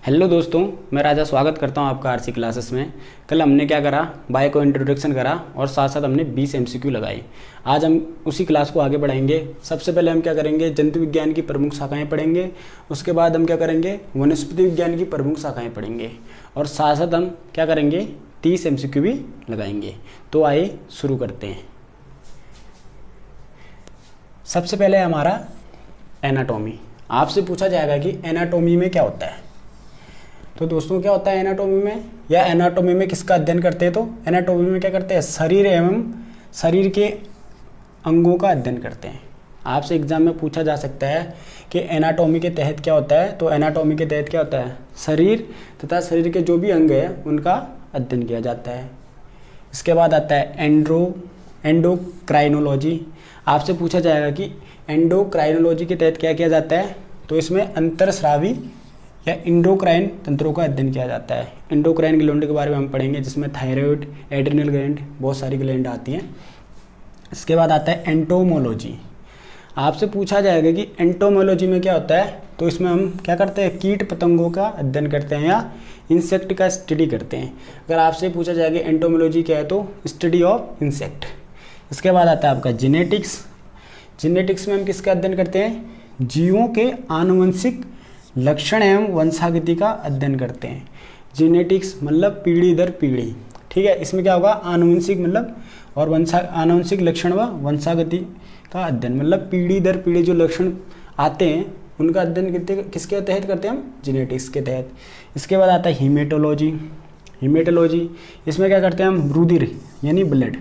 Hello दोस्तों, मैं राजा स्वागत करता हूं आपका आरसी क्लासेस में। कल हमने क्या करा, बायो को इंट्रोडक्शन करा और साथ साथ हमने 20 एमसीक्यू लगाए। आज हम उसी क्लास को आगे बढ़ाएंगे। सबसे पहले हम क्या करेंगे, जंतु विज्ञान की प्रमुख शाखाएं पढ़ेंगे। उसके बाद हम क्या करेंगे, वनस्पति विज्ञान की प्रमुख शाखाएं पढ़ेंगे और साथ साथ हम क्या करेंगे, 30 एमसीक्यू भी लगाएंगे। तो आइए शुरू करते हैं। सबसे पहले हमारा एनाटॉमी। आपसे पूछा जाएगा कि एनाटॉमी में क्या होता है। तो दोस्तों क्या होता है एनाटॉमी में, या एनाटॉमी में किसका अध्ययन करते हैं, तो एनाटॉमी में क्या करते हैं, शरीर एवं शरीर के अंगों का अध्ययन करते हैं। आपसे एग्जाम में पूछा जा सकता है कि एनाटॉमी के तहत क्या होता है। तो एनाटॉमी के तहत क्या होता है, शरीर तथा शरीर के जो भी अंग है उनका अध्ययन किया जाता है। इसके बाद आता है एंडोक्राइनोलॉजी। आपसे पूछा जाएगा कि एंडोक्राइनोलॉजी के तहत क्या किया जाता है। तो इसमें अंतरस्रावी या इंडोक्राइन तंत्रों का अध्ययन किया जाता है। इंडोक्राइन ग्लैंड के बारे में हम पढ़ेंगे, जिसमें थायराइड, एड्रिनल ग्लैंड, बहुत सारी ग्लैंड आती हैं। इसके बाद आता है एंटोमोलॉजी। आपसे पूछा जाएगा कि एंटोमोलॉजी में क्या होता है। तो इसमें हम क्या करते हैं, कीट पतंगों का अध्ययन करते हैं या इंसेक्ट का स्टडी करते हैं। अगर आपसे पूछा जाएगा एंटोमोलॉजी क्या है, तो स्टडी ऑफ इंसेक्ट। इसके बाद आता है आपका जेनेटिक्स। जेनेटिक्स में हम किसका अध्ययन करते हैं, जीवों के आनुवंशिक लक्षण एवं वंशागति का अध्ययन करते हैं। जेनेटिक्स मतलब पीढ़ी दर पीढ़ी, ठीक है। इसमें क्या होगा, आनुवंशिक मतलब और आनुवंशिक लक्षण व वंशागति का अध्ययन, मतलब पीढ़ी दर पीढ़ी जो लक्षण आते हैं उनका अध्ययन किसके तहत करते हैं हम, जेनेटिक्स के तहत। इसके बाद आता है हीमेटोलॉजी। हीमेटोलॉजी इसमें क्या करते हैं हम, रुधिर यानी ब्लड,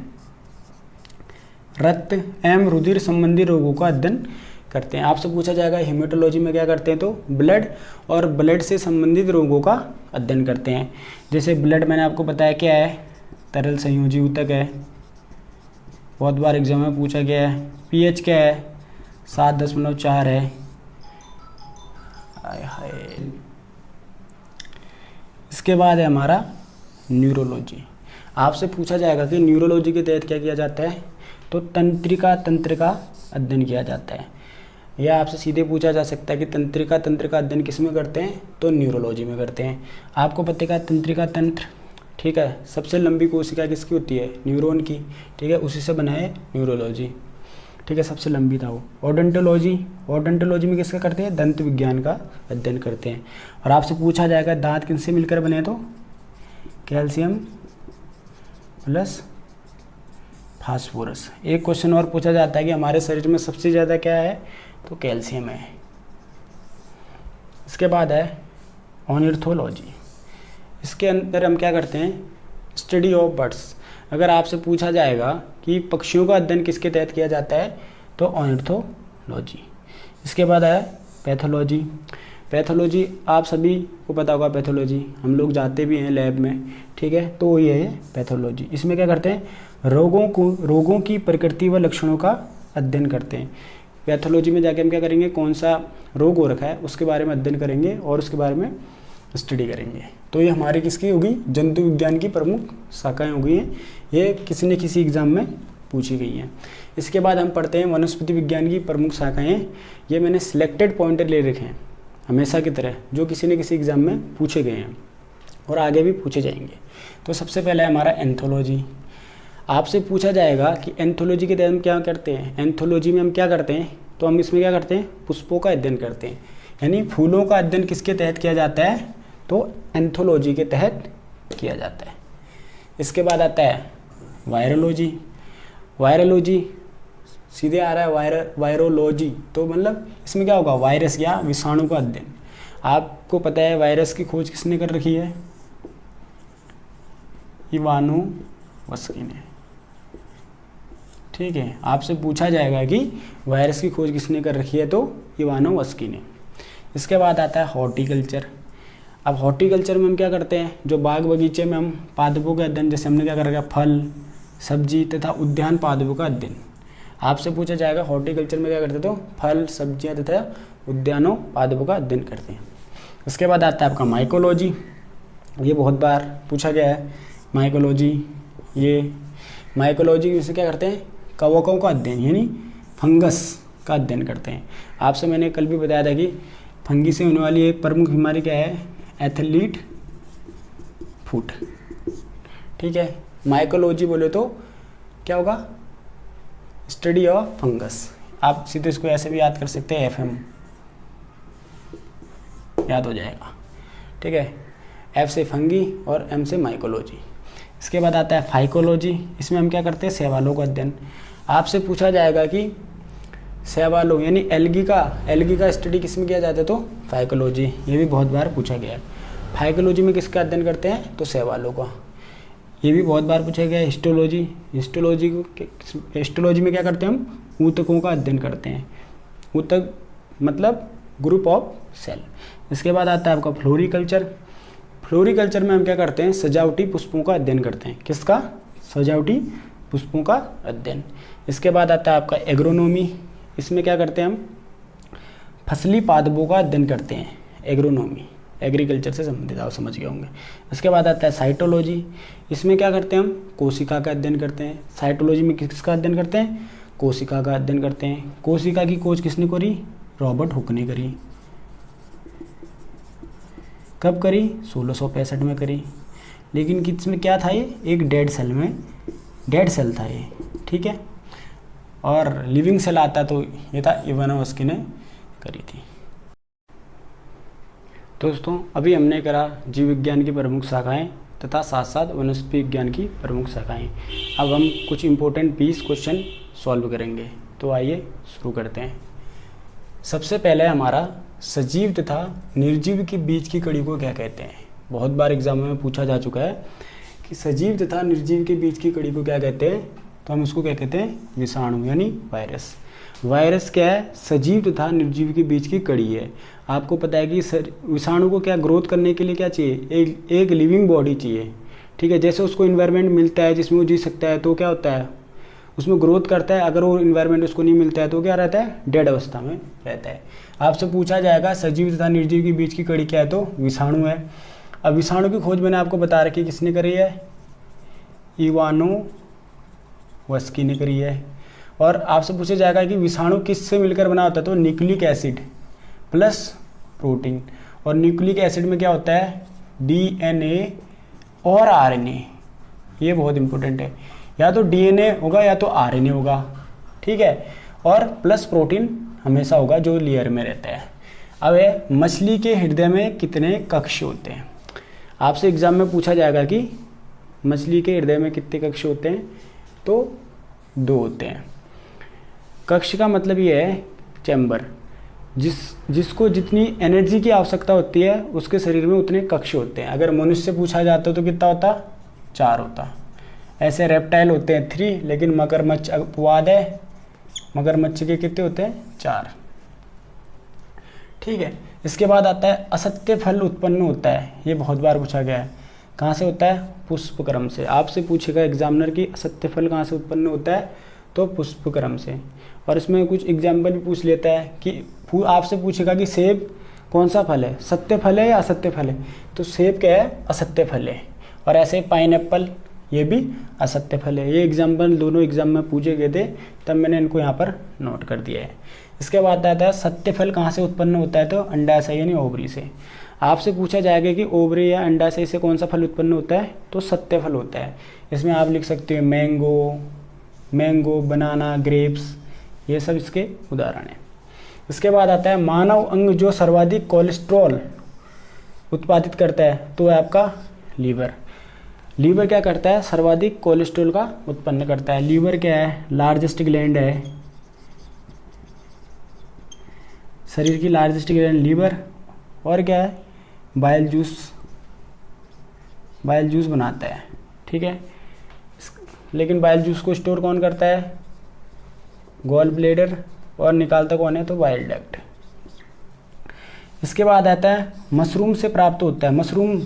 रक्त एवं रुधिर संबंधी रोगों का अध्ययन करते हैं। आपसे पूछा जाएगा हीमेटोलॉजी में क्या करते हैं, तो ब्लड और ब्लड से संबंधित रोगों का अध्ययन करते हैं। जैसे ब्लड मैंने आपको बताया क्या है, तरल संयोजी ऊतक है, बहुत बार एग्जाम में पूछा गया है। पीएच क्या है, 7.4 है। इसके बाद है हमारा न्यूरोलॉजी। आपसे पूछा जाएगा कि न्यूरोलॉजी के तहत क्या किया जाता है, तो तंत्रिका तंत्र का अध्ययन किया जाता है। या आपसे सीधे पूछा जा सकता है कि तंत्रिका तंत्र का अध्ययन किस में करते हैं, तो न्यूरोलॉजी में करते हैं। आपको पता है तंत्रिका तंत्र, ठीक है, सबसे लंबी कोशिका किसकी होती है, न्यूरॉन की, ठीक है, उसी से बना है न्यूरोलॉजी, ठीक है, सबसे लंबी था वो। ओडोंटोलॉजी, ओडोंटोलॉजी में किसका करते हैं, दंत विज्ञान का अध्ययन करते हैं। और आपसे पूछा जाएगा दांत किनसे मिलकर बने, तो कैल्शियम प्लस फास्फोरस। एक क्वेश्चन और पूछा जाता है कि हमारे शरीर में सबसे ज़्यादा क्या है, तो कैल्शियम है। इसके बाद है ऑर्निथोलॉजी। इसके अंदर हम क्या करते हैं, स्टडी ऑफ बर्ड्स। अगर आपसे पूछा जाएगा कि पक्षियों का अध्ययन किसके तहत किया जाता है, तो ऑर्निथोलॉजी। इसके बाद है पैथोलॉजी। पैथोलॉजी आप सभी को पता होगा, पैथोलॉजी हम लोग जाते भी हैं लैब में, ठीक है, तो ये है पैथोलॉजी। इसमें क्या करते हैं, रोगों की प्रकृति व लक्षणों का अध्ययन करते हैं। पैथोलॉजी में जाके हम क्या करेंगे, कौन सा रोग हो रखा है उसके बारे में अध्ययन करेंगे और उसके बारे में स्टडी करेंगे। तो ये हमारी किसकी होगी, जंतु विज्ञान की प्रमुख शाखाएं हो गई हैं। ये किसी न किसी एग्जाम में पूछी गई हैं। इसके बाद हम पढ़ते हैं वनस्पति विज्ञान की प्रमुख शाखाएँ। ये मैंने सिलेक्टेड पॉइंटर ले रखे हैं हमेशा की तरह, जो किसी न किसी एग्जाम में पूछे गए हैं और आगे भी पूछे जाएंगे। तो सबसे पहला है हमारा एंथोलॉजी। आपसे पूछा जाएगा कि एंथोलॉजी के तहत हम क्या करते हैं। एंथोलॉजी में हम क्या करते हैं, तो हम इसमें क्या करते हैं, पुष्पों का अध्ययन करते हैं, यानी फूलों का अध्ययन किसके तहत किया जाता है, तो एंथोलॉजी के तहत किया जाता है। इसके बाद आता है वायरोलॉजी। वायरोलॉजी सीधे आ रहा है वायरोलॉजी, तो मतलब इसमें क्या होगा, वायरस या विषाणु का अध्ययन। आपको पता है वायरस की खोज किसने कर रखी है, इवानोवस्की ने, ठीक है। आपसे पूछा जाएगा कि वायरस की खोज किसने कर रखी है, तो इवानोवस्की ने। इसके बाद आता है हॉर्टिकल्चर। अब हॉर्टिकल्चर में हम क्या करते हैं, जो बाग बगीचे में हम पादपों का अध्ययन, जैसे हमने क्या कर रखा है, फल सब्जी तथा उद्यान पादपों का अध्ययन। आपसे पूछा जाएगा हॉर्टिकल्चर में क्या करते हैं, तो फल सब्जियां तथा उद्यानों पादपों का अध्ययन करते हैं। इसके बाद आता है आपका माइकोलॉजी। ये बहुत बार पूछा गया है माइकोलॉजी। ये माइकोलॉजी में से क्या करते हैं, कवकों का अध्ययन यानी फंगस का अध्ययन करते हैं। आपसे मैंने कल भी बताया था कि फंगी से होने वाली एक प्रमुख बीमारी क्या है, एथलीट फुट, ठीक है। माइकोलॉजी बोले तो क्या होगा, स्टडी ऑफ फंगस। आप सीधे इसको ऐसे भी याद कर सकते हैं, FM याद हो जाएगा, ठीक है। F से फंगी और M से माइकोलॉजी। इसके बाद आता है फाइकोलॉजी। इसमें हम क्या करते हैं, शैवालों का अध्ययन। आपसे पूछा जाएगा कि शैवालों यानी एल्गी का स्टडी किस में किया जाता है, तो फाइकोलॉजी। ये भी बहुत बार पूछा गया है। फाइकोलॉजी में किसका अध्ययन करते हैं, तो शैवालों का। ये भी बहुत बार पूछा गया है। हिस्टोलॉजी में क्या करते हैं हम, ऊतकों का अध्ययन करते हैं। ऊतक मतलब ग्रुप ऑफ सेल। इसके बाद आता है आपका फ्लोरिकल्चर। फ्लोरिकल्चर में हम क्या करते हैं, सजावटी पुष्पों का अध्ययन करते हैं। किसका, सजावटी पुष्पों का अध्ययन। इसके बाद आता है आपका एग्रोनॉमी। इसमें क्या करते हैं हम, फसली पादपों का अध्ययन करते हैं। एग्रोनॉमी एग्रीकल्चर से संबंधित, आप समझ गए होंगे। इसके बाद आता है साइटोलॉजी। इसमें क्या करते हैं हम, कोशिका का अध्ययन करते हैं। साइटोलॉजी में किसका अध्ययन करते हैं, कोशिका का अध्ययन करते हैं। कोशिका की खोज किसने करी, रॉबर्ट हुक ने करी। कब करी, 1665 में करी। लेकिन किसमें क्या था, ये एक डेड सेल था ये, ठीक है। और लिविंग सेल आता तो ये था इवानोव्स्की ने करी थी। दोस्तों अभी हमने करा जीव विज्ञान की प्रमुख शाखाएं तथा साथ साथ वनस्पति विज्ञान की प्रमुख शाखाएं। अब हम कुछ इंपॉर्टेंट 20 क्वेश्चन सॉल्व करेंगे। तो आइए शुरू करते हैं। सबसे पहले हमारा सजीव तथा निर्जीव के बीच की कड़ी को क्या कहते हैं। बहुत बार एग्जाम में पूछा जा चुका है कि सजीव तथा निर्जीव के बीच की कड़ी को क्या कहते हैं, तो हम उसको क्या कहते हैं, विषाणु यानी वायरस। वायरस क्या है, सजीव तथा निर्जीव के बीच की कड़ी है। आपको पता है कि विषाणु को क्या ग्रोथ करने के लिए क्या चाहिए, एक लिविंग बॉडी चाहिए, ठीक है। जैसे उसको इन्वायरमेंट मिलता है जिसमें वो जी सकता है तो क्या होता है, उसमें ग्रोथ करता है। अगर वो इन्वायरमेंट उसको नहीं मिलता है तो क्या रहता है, डेड अवस्था में रहता है। आपसे पूछा जाएगा सजीव तथा निर्जीव के बीच की कड़ी क्या है, तो विषाणु है। अब विषाणु की खोज मैंने आपको बता रखी किसने करी है, इवानोव्स्की ने करी है। और आपसे पूछा जाएगा कि विषाणु किससे मिलकर बना होता है, तो न्यूक्लिक एसिड प्लस प्रोटीन। और न्यूक्लिक एसिड में क्या होता है, DNA और RNA। ये बहुत इंपॉर्टेंट है, या तो DNA होगा या तो RNA होगा, ठीक है। और प्लस प्रोटीन हमेशा होगा जो लेयर में रहता है। अब मछली के हृदय में कितने कक्ष होते हैं। आपसे एग्जाम में पूछा जाएगा कि मछली के हृदय में कितने कक्ष होते हैं, तो 2 होते हैं। कक्ष का मतलब ये है चैम्बर, जिसको जितनी एनर्जी की आवश्यकता होती है उसके शरीर में उतने कक्ष होते हैं। अगर मनुष्य से पूछा जाता तो कितना होता, 4 होता। ऐसे रेप्टाइल होते हैं 3, लेकिन मगरमच्छ अपवाद है, मगरमच्छ के कितने होते हैं, 4, ठीक है। इसके बाद आता है असत्य फल उत्पन्न होता है। ये बहुत बार पूछा गया है, कहाँ से होता है, पुष्पक्रम से। आपसे पूछेगा एग्जामिनर की असत्य फल कहाँ से उत्पन्न होता है, तो पुष्पक्रम से। और इसमें कुछ एग्जाम्पल भी पूछ लेता है कि आपसे पूछेगा कि सेब कौन सा फल है, सत्य फल है या असत्य फल है, तो सेब क्या है, असत्य फल है। और ऐसे पाइनएप्पल, ये भी असत्य फल है। ये एग्जाम्पल दोनों एग्जाम में पूछे गए थे, तब मैंने इनको यहाँ पर नोट कर दिया है। इसके बाद आता है सत्य फल कहाँ से उत्पन्न होता है, तो अंडाशय यानी ओवरी से। आपसे पूछा जाएगा कि ओवरी या अंडाशय से कौन सा फल उत्पन्न होता है, तो सत्य फल होता है। इसमें आप लिख सकते हो मैंगो, बनाना, ग्रेप्स, ये सब इसके उदाहरण हैं। इसके बाद आता है मानव अंग जो सर्वाधिक कोलेस्ट्रॉल उत्पादित करता है, तो है आपका लीवर। लीवर क्या करता है, सर्वाधिक कोलेस्ट्रॉल का उत्पन्न करता है। लीवर क्या है, लार्जेस्ट ग्लैंड है, शरीर की लार्जेस्ट ग्लैंड लीवर। और क्या है, बाइल जूस बनाता है, ठीक है। लेकिन बाइल जूस को स्टोर कौन करता है, गॉल ब्लेडर। और निकालता कौन है, तो बाइल डक्ट। इसके बाद आता है मशरूम से प्राप्त होता है। मशरूम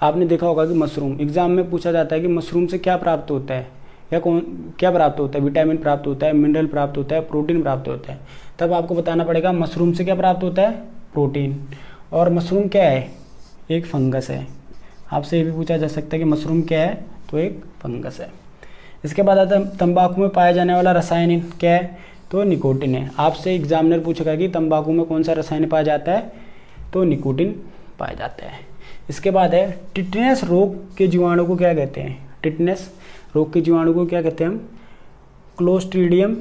आपने देखा होगा कि मशरूम एग्जाम में पूछा जाता है कि मशरूम से क्या प्राप्त होता है, या क्या प्राप्त होता है, विटामिन प्राप्त होता है, मिनरल प्राप्त होता है, प्रोटीन प्राप्त होता है। तब आपको बताना पड़ेगा मशरूम से क्या प्राप्त होता है, प्रोटीन। और मशरूम क्या है, एक फंगस है। आपसे ये भी पूछा जा सकता है कि मशरूम क्या है, तो एक फंगस है। इसके बाद आता है तंबाकू में पाया जाने वाला रसायन क्या है, तो निकोटिन है। आपसे एग्जामिनर पूछेगा कि तंबाकू में कौन सा रसायन पाया जाता है, तो निकोटिन पाया जाता है। इसके बाद है टिटनेस रोग के जीवाणु को क्या कहते हैं? टिटनेस रोग के जीवाणु को क्या कहते हैं हम? Clostridium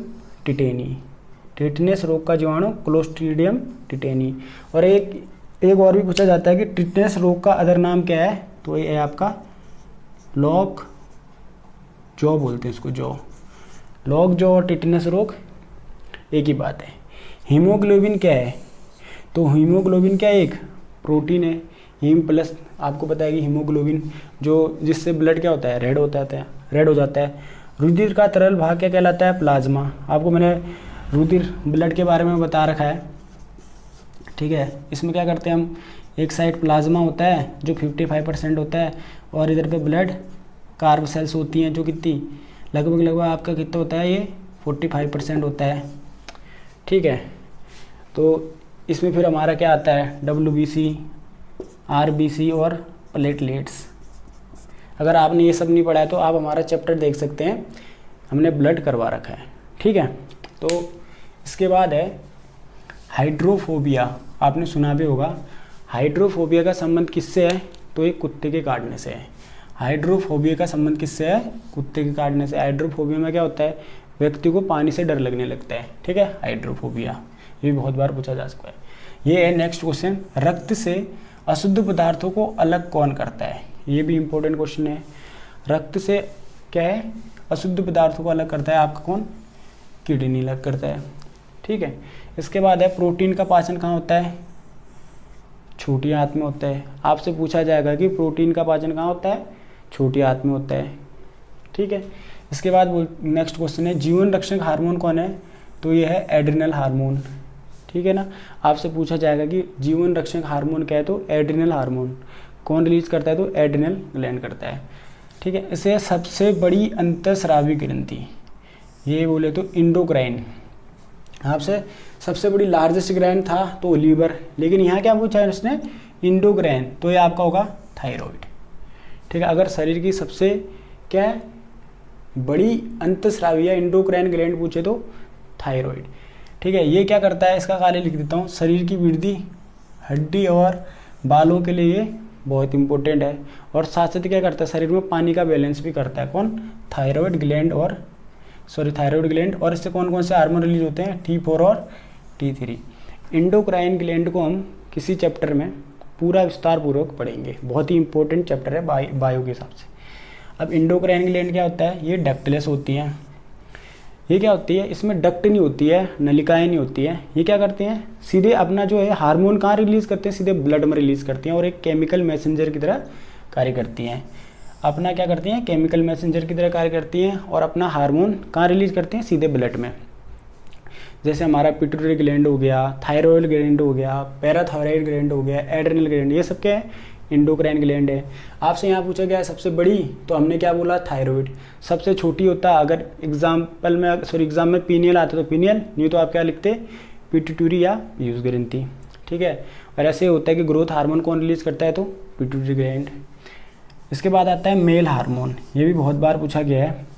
tetani. टिटनेस रोग का जीवाणु क्लोस्ट्रीडियम टिटेनी। और एक और भी पूछा जाता है कि टिटनेस रोग का अदर नाम क्या है? तो ये है आपका लॉक जॉ बोलते हैं इसको, जॉ। लॉक जॉ और टिटनेस रोग एक ही बात है। हीमोग्लोबिन क्या है? तो हीमोग्लोबिन क्या है? एक प्रोटीन है। हीम प्लस, आपको पता है कि हीमोग्लोबिन जो जिससे ब्लड क्या होता है? रेड हो जाता है। रुधिर का तरल भाग क्या कहलाता है? प्लाज्मा। आपको मैंने रुधिर ब्लड के बारे में बता रखा है, ठीक है। इसमें क्या करते हैं हम? एक साइड प्लाज्मा होता है जो 55% होता है, और इधर पे ब्लड कार्ब सेल्स होती हैं जो कितनी लगभग आपका कितना होता है? ये 45% होता है, ठीक है। तो इसमें फिर हमारा क्या आता है? WBC, RBC और प्लेटलेट्स। अगर आपने ये सब नहीं पढ़ा है तो आप हमारा चैप्टर देख सकते हैं, हमने ब्लड करवा रखा है, ठीक है। तो इसके बाद है हाइड्रोफोबिया। आपने सुना भी होगा। हाइड्रोफोबिया का संबंध किससे है? तो ये कुत्ते के काटने से है। हाइड्रोफोबिया का संबंध किससे है? कुत्ते के काटने से। हाइड्रोफोबिया में क्या होता है? व्यक्ति को पानी से डर लगने लगता है, ठीक है। हाइड्रोफोबिया ये भी बहुत बार पूछा जा सकता है। ये है नेक्स्ट क्वेश्चन, रक्त से अशुद्ध पदार्थों को अलग कौन करता है? ये भी इंपॉर्टेंट क्वेश्चन है। रक्त से क्या है? अशुद्ध पदार्थों को अलग करता है आपका कौन? किडनी अलग करता है, ठीक है। इसके बाद है प्रोटीन का पाचन कहाँ होता है? छोटी आंत में होता है। आपसे पूछा जाएगा कि प्रोटीन का पाचन कहाँ होता है? छोटी आंत में होता है, ठीक है। इसके बाद नेक्स्ट क्वेश्चन है जीवन रक्षक हार्मोन कौन है? तो ये है एड्रिनल हार्मोन, ठीक है ना। आपसे पूछा जाएगा कि जीवन रक्षक हार्मोन क्या है? तो एड्रिनल हार्मोन। कौन रिलीज करता है? तो एड्रिनल ग्लैंड करता है, ठीक है। इसे सबसे बड़ी अंतःस्रावी ग्रंथि, ये बोले तो इंडोक्राइन। आपसे सबसे बड़ी लार्जेस्ट ग्लैंड था तो लीवर, लेकिन यहाँ क्या पूछा है इसने? इंडोक्राइन। तो ये आपका होगा थायराइड, ठीक है। अगर शरीर की सबसे क्या है बड़ी अंतःस्रावी या इंडोक्राइन ग्लैंड पूछे तो थायराइड, ठीक है। ये क्या करता है? इसका कार्य लिख देता हूँ। शरीर की वृद्धि, हड्डी और बालों के लिए ये बहुत इंपॉर्टेंट है। और साथ साथ क्या करता है? शरीर में पानी का बैलेंस भी करता है। कौन? Thyroid gland. और इससे कौन कौन से हार्मोन रिलीज होते हैं? T4 और T3। इंडोक्राइन ग्लैंड को हम किसी चैप्टर में पूरा विस्तार पूर्वक पढ़ेंगे। बहुत ही इंपॉर्टेंट चैप्टर है बायो के हिसाब से। अब इंडोक्राइन ग्लैंड क्या होता है? ये डक्टलेस होती हैं। ये क्या होती है? इसमें डक्ट नहीं होती है, नलिकाएं नहीं होती है। ये क्या करते हैं? सीधे अपना जो है हार्मोन कहाँ रिलीज करते हैं? सीधे ब्लड में रिलीज करती हैं और एक केमिकल मैसेंजर की तरह कार्य करती हैं। अपना क्या करती हैं? केमिकल मैसेंजर की तरह कार्य करती हैं और अपना हार्मोन कहाँ रिलीज करती हैं? सीधे ब्लड में। जैसे हमारा पिट्यूटरी ग्लैंड हो गया, थायराइड ग्लैंड हो गया, पैराथायराइड ग्लैंड हो गया, एड्रिनल ग्लैंड, ये सब क्या है? इंडोक्राइन ग्लैंड है। आपसे यहाँ पूछा गया है सबसे बड़ी, तो हमने क्या बोला? थायराइड। सबसे छोटी होता, अगर एग्जाम में पीनियल आता तो पीनियल, नहीं तो आप क्या लिखते? पिट्यूटरी या पीयूष ग्रंथि, ठीक है। और ऐसे होता है कि ग्रोथ हार्मोन कौन रिलीज करता है? तो पिट्यूटरी ग्लैंड। इसके बाद आता है मेल हार्मोन। ये भी बहुत बार पूछा गया है।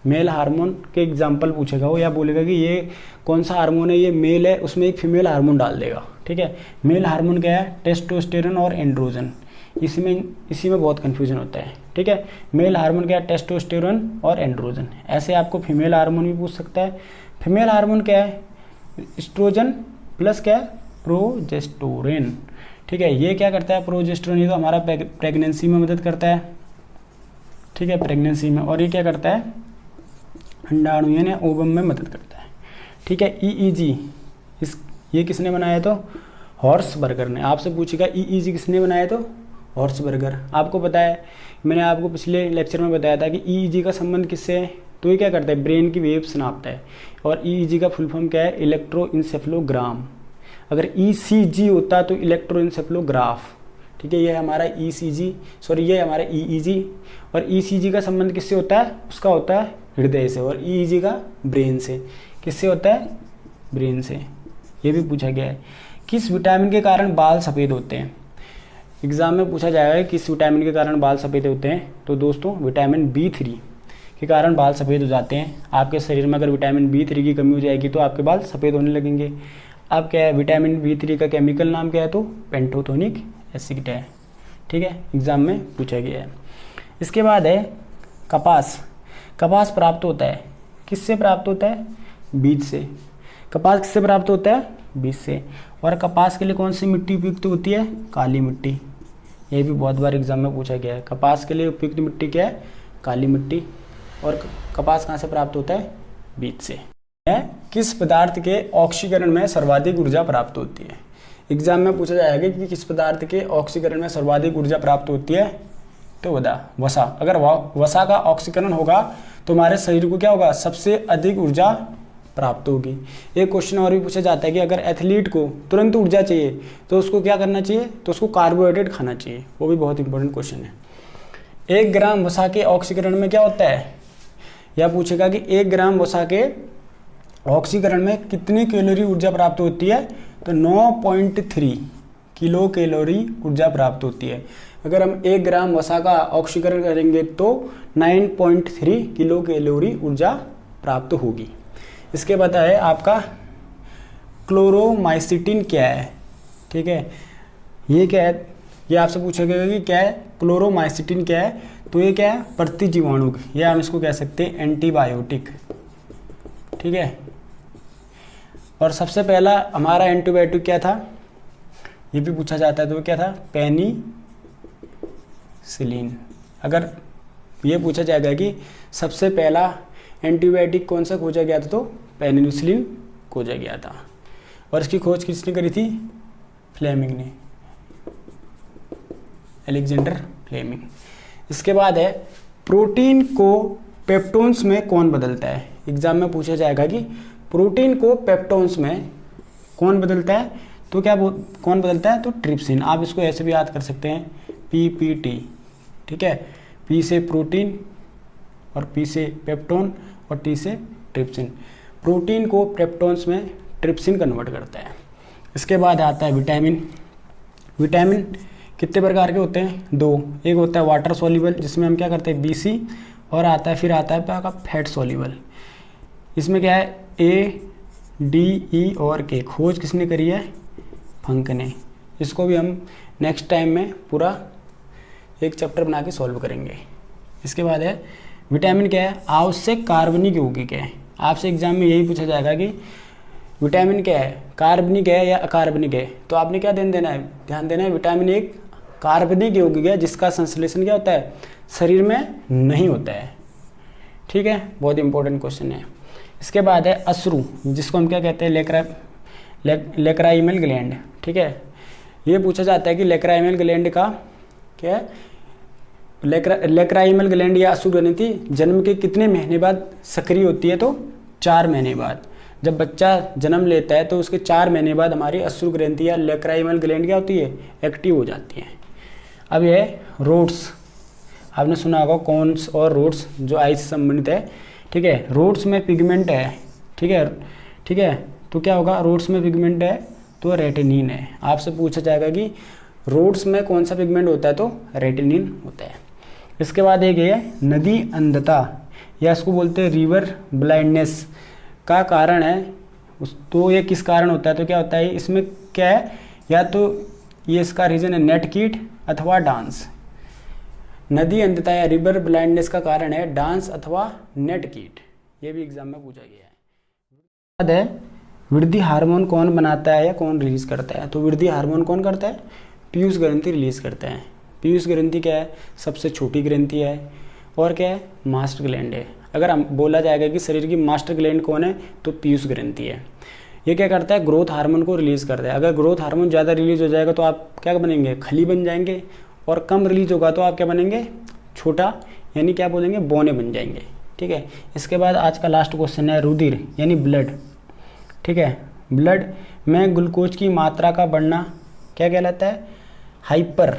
मेल हार्मोन के एग्जाम्पल पूछेगा वो, या बोलेगा कि ये कौन सा हार्मोन है? ये मेल है, उसमें एक फीमेल हार्मोन डाल देगा, ठीक है। मेल हार्मोन क्या है? टेस्टोस्टेरोन और एंड्रोजन। इसी में बहुत कन्फ्यूजन होता है, ठीक है। मेल हार्मोन क्या है? टेस्टोस्टेरोन और एंड्रोजन। ऐसे आपको फीमेल हार्मोन भी पूछ सकता है। फीमेल हार्मोन क्या है? एस्ट्रोजन प्लस क्या है? प्रोजेस्टेरोन, ठीक है। ये क्या करता है? प्रोजेस्टेरोन, ये तो हमारा प्रेगनेंसी में मदद करता है, ठीक है, प्रेगनेंसी में। और ये क्या करता है? अंडाणु यानी ओवम में मदद करता है, ठीक है। EEG ये किसने बनाया? तो हॉर्सबर्गर ने। आपसे पूछेगा EEG किसने बनाया? तो हॉर्सबर्गर। आपको पता है, मैंने आपको पिछले लेक्चर में बताया था कि EEG का संबंध किससे है? तो ये क्या करता है? ब्रेन की वेव्स नापता है। और EEG का फुल फॉर्म क्या है? इलेक्ट्रोइंसेफेलोग्राम। अगर ECG होता तो इलेक्ट्रोइंसेफेलोग्राफ, ठीक है। ये हमारा ये हमारा EEG। और ECG का संबंध किससे होता है? उसका होता है हृदय से। और EEG का ब्रेन से। किससे होता है? ब्रेन से। ये भी पूछा गया है। किस विटामिन के कारण बाल सफ़ेद होते हैं? एग्जाम में पूछा जाएगा किस विटामिन के कारण बाल सफ़ेद होते हैं। तो दोस्तों विटामिन B3 के कारण बाल सफ़ेद हो जाते हैं। आपके शरीर में अगर विटामिन B3 की कमी हो जाएगी तो आपके बाल सफ़ेद होने लगेंगे। अब क्या है? विटामिन B3 का केमिकल नाम क्या है? तो पेंटोथेनिक एसिड है। ठीक है, एग्जाम में पूछा गया है। इसके बाद है कपास। कपास प्राप्त होता है किससे प्राप्त होता है? बीज से। कपास किससे प्राप्त होता है? बीज से। और कपास के लिए कौन सी मिट्टी उपयुक्त होती है? काली मिट्टी। ये भी बहुत बार एग्जाम में पूछा गया है। कपास के लिए उपयुक्त मिट्टी क्या है? काली मिट्टी। और कपास कहाँ से प्राप्त होता है? बीज से। किस पदार्थ के ऑक्सीकरण में सर्वाधिक ऊर्जा प्राप्त होती है? एग्जाम में पूछा जाएगा कि किस पदार्थ के ऑक्सीकरण में सर्वाधिक ऊर्जा प्राप्त होती है? तो बता, वसा। अगर वसा का ऑक्सीकरण होगा तो हमारे शरीर को क्या होगा? सबसे अधिक ऊर्जा प्राप्त होगी। एक क्वेश्चन और भी पूछा जाता है कि अगर एथलीट को तुरंत ऊर्जा चाहिए तो उसको क्या करना चाहिए? तो उसको कार्बोहाइड्रेट खाना चाहिए। वो भी बहुत इंपॉर्टेंट क्वेश्चन है। 1 ग्राम वसा के ऑक्सीकरण में क्या होता है? या पूछेगा कि 1 ग्राम वसा के ऑक्सीकरण में कितनी कैलोरी ऊर्जा प्राप्त होती है? तो 9.3 किलो कैलोरी ऊर्जा प्राप्त होती है। अगर हम 1 ग्राम वसा का ऑक्सीकरण करेंगे तो 9.3 किलो कैलोरी ऊर्जा प्राप्त होगी। इसके बाद है आपका क्लोरोमाइसिटिन क्या है? ठीक है, ये क्या है? ये आपसे पूछा गया कि क्या है क्लोरोमाइसिटिन क्या है? तो ये क्या है? प्रतिजीवाणु, या हम इसको कह सकते हैं एंटीबायोटिक। ठीक है, और सबसे पहला हमारा एंटीबायोटिक क्या था? ये भी पूछा जाता है। तो क्या था? पेनिसिलिन। अगर ये पूछा जाएगा कि सबसे पहला एंटीबायोटिक कौन सा खोजा गया था, तो पेनिसिलिन खोजा गया था। और इसकी खोज किसने करी थी? फ्लेमिंग ने, अलेक्जेंडर फ्लेमिंग। इसके बाद है प्रोटीन को पेप्टोन्स में कौन बदलता है? एग्जाम में पूछा जाएगा कि प्रोटीन को पेप्टोन्स में कौन बदलता है? तो क्या कौन बदलता है? तो ट्रिप्सिन। आप इसको ऐसे भी याद कर सकते हैं, PPT। ठीक है, P से प्रोटीन और P से पेप्टोन और T से ट्रिप्सिन। प्रोटीन को पेप्टोन्स में ट्रिप्सिन कन्वर्ट करता है। इसके बाद आता है विटामिन। विटामिन कितने प्रकार के होते हैं? 2। एक होता है वाटर सॉल्युबल, जिसमें हम क्या करते हैं? BC। और फिर आता है आपका फैट सॉल्युबल। इसमें क्या है? A, D, E और K। खोज किसने करी है? फंक ने। इसको भी हम नेक्स्ट टाइम में पूरा एक चैप्टर बना के सॉल्व करेंगे। इसके बाद है विटामिन क्या है? आवश्यक कार्बनिक यौगिक है। आपसे एग्जाम में यही पूछा जाएगा कि विटामिन क्या है? कार्बनिक है या अकार्बनिक है? तो आपने क्या ध्यान देना है? विटामिन एक कार्बनिक यौगिक है जिसका संश्लेषण क्या होता है? शरीर में नहीं होता है। ठीक है, बहुत इंपॉर्टेंट क्वेश्चन है। इसके बाद है अश्रु, जिसको हम क्या कहते हैं? Lacrimal gland. ठीक है, ये पूछा जाता है कि लेक्राइमल ग्लैंड का क्या है? लेक्राइमल ग्लैंड या अश्रु ग्रंथि जन्म के कितने महीने बाद सक्रिय होती है? तो 4 महीने बाद। जब बच्चा जन्म लेता है तो उसके 4 महीने बाद हमारी अश्रु ग्रंथि या लेक्राइमल ग्लैंड क्या होती है? एक्टिव हो जाती है। अब ये रोड्स, आपने सुना होगा कॉन्स और रोड्स, जो आई से संबंधित है। ठीक है, रोड्स में पिगमेंट है। ठीक है, तो क्या होगा? रोड्स में पिगमेंट है तो रेटिनिन है। आपसे पूछा जाएगा कि रोड्स में कौन सा पिगमेंट होता है? तो रेटिनिन होता है। इसके बाद एक है नदी अंधता, या इसको बोलते हैं रिवर ब्लाइंडनेस का कारण है। तो ये किस कारण होता है? तो क्या होता है इसमें? क्या है? या तो ये इसका रीजन है नेट कीट अथवा डांस। नदी अंधता या रिवर ब्लाइंडनेस का कारण है डांस अथवा नेट कीट। ये भी एग्जाम में पूछा गया है। बाद है वृद्धि हार्मोन कौन बनाता है या कौन रिलीज करता है? तो वृद्धि हार्मोन कौन करता है? पीयूष ग्रंथि रिलीज करता है। पीयूष ग्रंथि क्या है? सबसे छोटी ग्रंथि है। और क्या है? मास्टर ग्लैंड है। अगर हम बोला जाएगा कि शरीर की मास्टर ग्लैंड कौन है, तो पीयूष ग्रंथि है। ये क्या करता है? ग्रोथ हार्मोन को रिलीज करता है। अगर ग्रोथ हार्मोन ज़्यादा रिलीज हो जाएगा तो आप क्या बनेंगे? खली बन जाएंगे। और कम रिलीज होगा तो आप क्या बनेंगे? छोटा, यानी क्या बोलेंगे? बौने बन जाएंगे। ठीक है, इसके बाद आज का लास्ट क्वेश्चन है रुधिर यानी ब्लड। ठीक है, ब्लड में ग्लूकोज की मात्रा का बढ़ना क्या कहलाता है? Hyper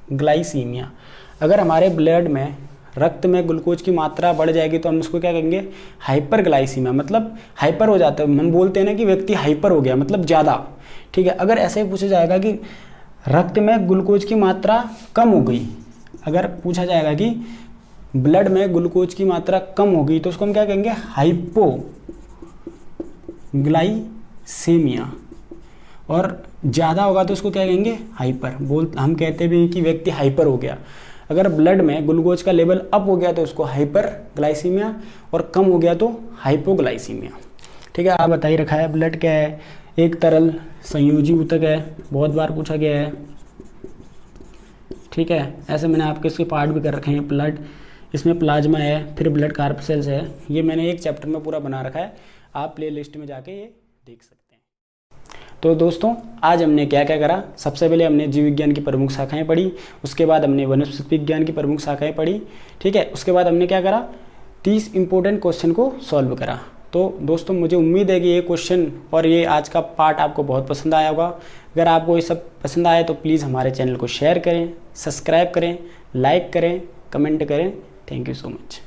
glycaemia. अगर हमारे ब्लड में, रक्त में ग्लूकोज की मात्रा बढ़ जाएगी तो हम उसको क्या कहेंगे? Hyper glycaemia. मतलब हाइपर हो जाता है, हम बोलते हैं ना कि व्यक्ति हाइपर हो गया, मतलब ज़्यादा। ठीक है, अगर ऐसे ही पूछा जाएगा कि रक्त में ग्लूकोज की मात्रा कम हो गई, अगर पूछा जाएगा कि ब्लड में ग्लूकोज की मात्रा कम हो गई, तो उसको हम क्या कहेंगे? हाइपोग्लाइसेमिया। और ज़्यादा होगा तो उसको क्या कहेंगे, हाइपर। हम कहते भी हैं कि व्यक्ति हाइपर हो गया। अगर ब्लड में ग्लूकोज का लेवल अप हो गया तो उसको हाइपर ग्लाइसीमिया, और कम हो गया तो हाइपोग्लाइसीमिया। ठीक है, आप बता ही रखा है। ब्लड क्या है, एक तरल संयोजी ऊतक है, बहुत बार पूछा गया है। ठीक है, ऐसे मैंने आपके इसके पार्ट भी कर रखे हैं। ब्लड, इसमें प्लाज्मा है, फिर ब्लड कार्पसेल्स है, ये मैंने एक चैप्टर में पूरा बना रखा है, आप प्ले लिस्ट में जाके ये देख सकते हैं। तो दोस्तों, आज हमने क्या क्या करा, सबसे पहले हमने जीव विज्ञान की प्रमुख शाखाएं पढ़ी, उसके बाद हमने वनस्पति विज्ञान की प्रमुख शाखाएं पढ़ी। ठीक है, उसके बाद हमने क्या करा, 30 इंपॉर्टेंट क्वेश्चन को सॉल्व करा। तो दोस्तों, मुझे उम्मीद है कि ये क्वेश्चन और ये आज का पार्ट आपको बहुत पसंद आया होगा। अगर आपको ये सब पसंद आए तो प्लीज़ हमारे चैनल को शेयर करें, सब्सक्राइब करें, लाइक करें, कमेंट करें। Thank you so much.